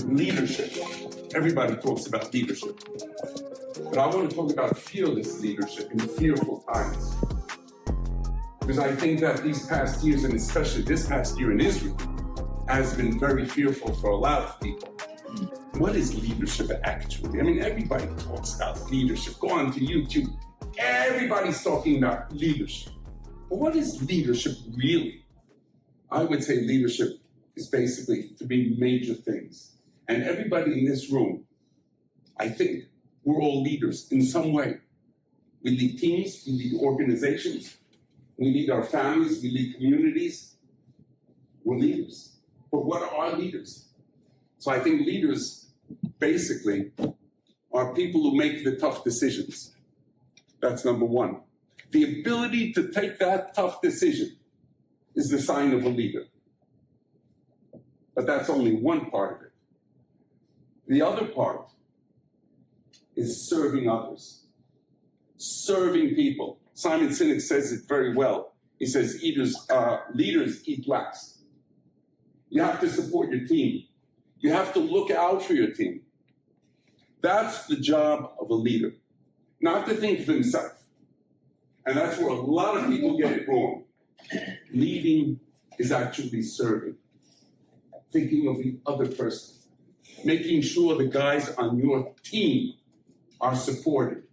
leadership. Everybody talks about leadership. But I want to talk about fearless leadership in fearful times. Because I think that these past years, and especially this past year in Israel, has been very fearful for a lot of people. What is leadership actually? I mean, everybody talks about leadership. Go on to YouTube. Everybody's talking about leadership. But what is leadership really? I would say leadership is basically three major things. And everybody in this room, I think we're all leaders in some way. We lead teams, we lead organizations, we lead our families, we lead communities. We're leaders. But what are leaders? So I think leaders basically are people who make the tough decisions. That's number one. The ability to take that tough decision is the sign of a leader. But that's only one part of it. The other part is serving others, serving people. Simon Sinek says it very well. He says, leaders eat last. You have to support your team. You have to look out for your team. That's the job of a leader, not to think of himself. And that's where a lot of people get it wrong. Leading is actually serving, thinking of the other person, making sure the guys on your team are supported,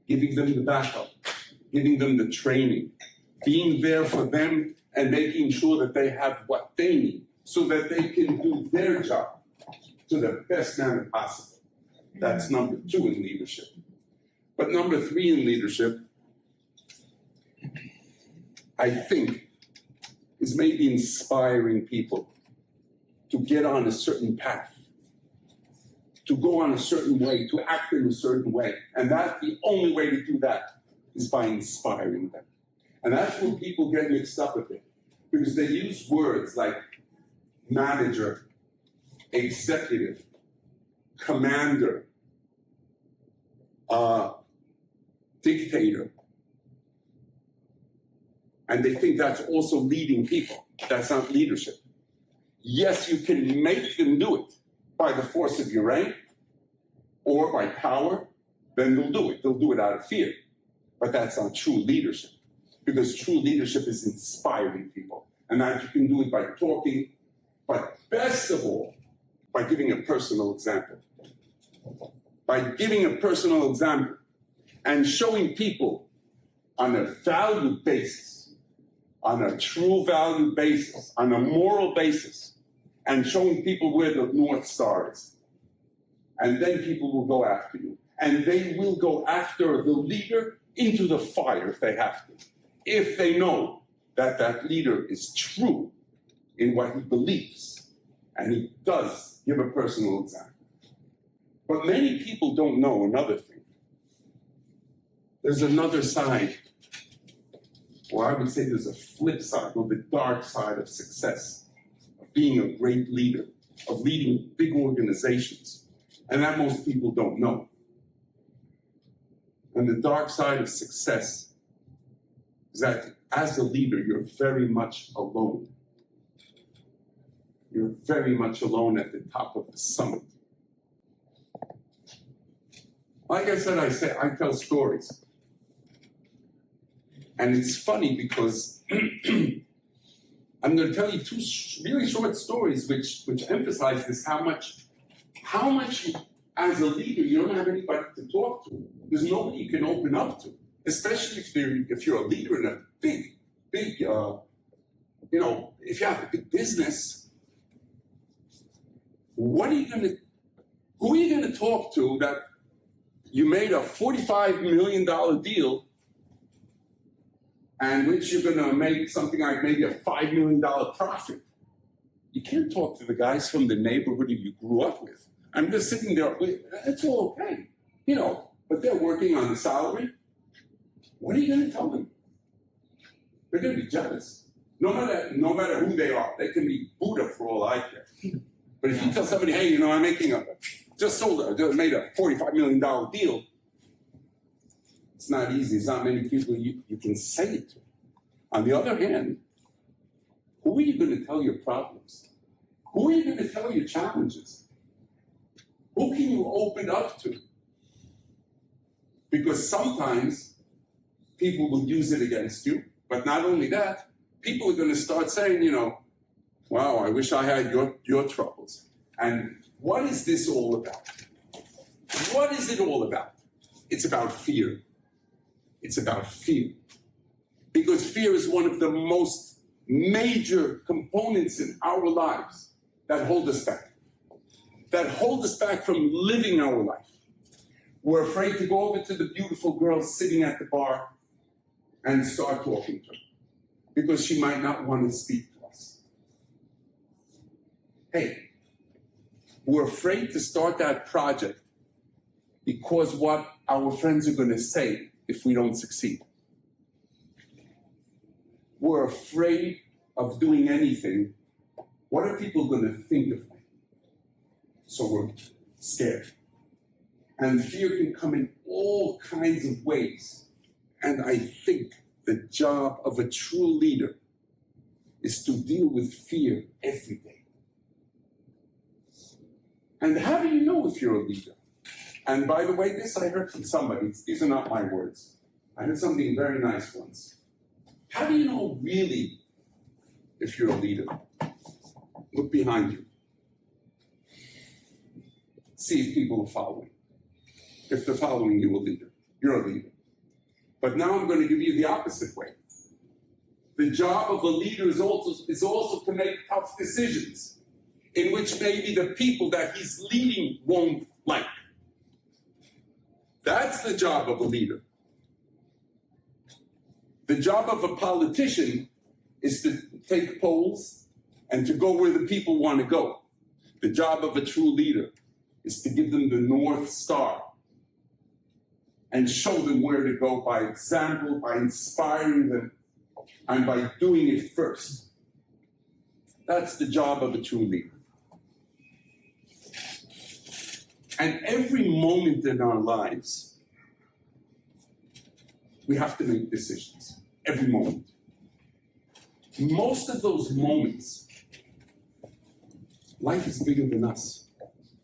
giving them the backup, giving them the training, being there for them and making sure that they have what they need so that they can do their job to the best manner possible. That's number two in leadership. But number three in leadership, I think, is maybe inspiring people to get on a certain path, to go on a certain way, to act in a certain way. And that's the only way to do that is by inspiring them. And that's where people get mixed up with it, because they use words like manager, executive, commander, dictator. And they think that's also leading people. That's not leadership. Yes, you can make them do it by the force of your rank or by power, then they'll do it. They'll do it out of fear. But that's not true leadership, because true leadership is inspiring people. And that you can do it by talking, but best of all, by giving a personal example. By giving a personal example and showing people on a value basis, on a true value basis, on a moral basis, and showing people where the North Star is. And then people will go after you. And they will go after the leader into the fire if they have to, if they know that that leader is true in what he believes, and he does give a personal example. But many people don't know another thing. There's another side, or I would say there's a flip side, or the dark side of success, of being a great leader, of leading big organizations, and that most people don't know. And the dark side of success is that as a leader, you're very much alone. You're very much alone at the top of the summit. Like I said, I tell stories. And it's funny because I'm going to tell you two really short stories which emphasize this, how much as a leader, you don't have anybody to talk to. There's nobody you can open up to, especially if you're a leader in a big, if you have a big business. Who are you going to talk to that you made a $45 million deal and which you're going to make something like maybe a $5 million profit? You can't talk to the guys from the neighborhood you grew up with. I'm just sitting there, it's all okay, but they're working on the salary. What are you going to tell them? They're going to be jealous. No matter who they are. They can be Buddha for all I care. But if you tell somebody, hey, I'm making just made a $45 million deal, it's not easy. It's not many people you can say it to. On the other hand, who are you going to tell your problems? Who are you going to tell your challenges? Who can you open up to? Because sometimes people will use it against you, but not only that, people are going to start saying, you know, wow, I wish I had your troubles. And what is this all about? What is it all about? It's about fear. It's about fear. Because fear is one of the most major components in our lives that hold us back. That hold us back from living our life. We're afraid to go over to the beautiful girl sitting at the bar and start talking to her because she might not want to speak to us. Hey, we're afraid to start that project because what our friends are going to say if we don't succeed. We're afraid of doing anything. What are people going to think of me? So we're scared. And fear can come in all kinds of ways. And I think the job of a true leader is to deal with fear every day. And how do you know if you're a leader? And by the way, this I heard from somebody. These are not my words. I heard something very nice once. How do you know really if you're a leader? Look behind you. See if people are following. If they're following you, a leader. You're a leader. But now I'm going to give you the opposite way. The job of a leader is also to make tough decisions in which maybe the people that he's leading won't like. That's the job of a leader. The job of a politician is to take polls and to go where the people want to go. The job of a true leader is to give them the North Star and show them where to go by example, by inspiring them, and by doing it first. That's the job of a true leader. And every moment in our lives, we have to make decisions. Every moment. Most of those moments, life is bigger than us.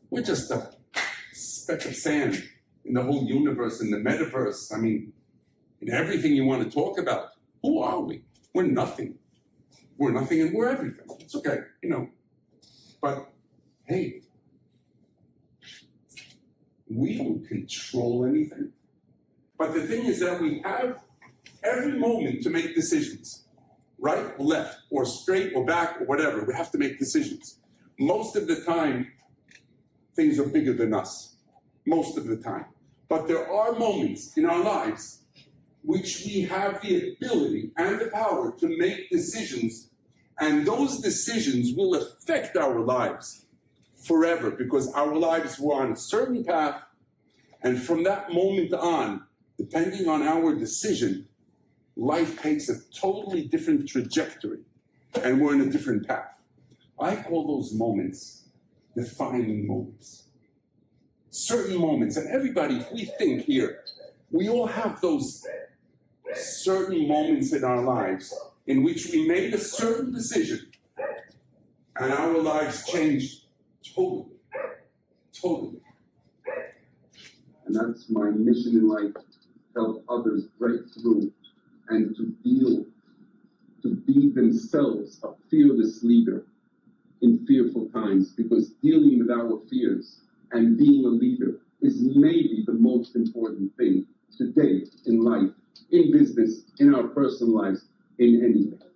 We're just a speck of sand in the whole universe, in the metaverse. I mean, in everything you want to talk about. Who are we? We're nothing. We're nothing and we're everything. It's okay, you know. But, hey, we don't control anything. But the thing is that we have every moment to make decisions. Right or left, or straight or back, or whatever. We have to make decisions. Most of the time, things are bigger than us. Most of the time. But there are moments in our lives which we have the ability and the power to make decisions, and those decisions will affect our lives forever because our lives were on a certain path, and from that moment on, depending on our decision, life takes a totally different trajectory, and we're in a different path. I call those moments defining moments. Certain moments, and everybody, if we think here, we all have those certain moments in our lives in which we made a certain decision, and our lives changed totally, totally. And that's my mission in life, to help others break through and to be themselves a fearless leader in fearful times, because dealing with our fears and being a leader is maybe the most important thing today in life, in business, in our personal lives, in anything.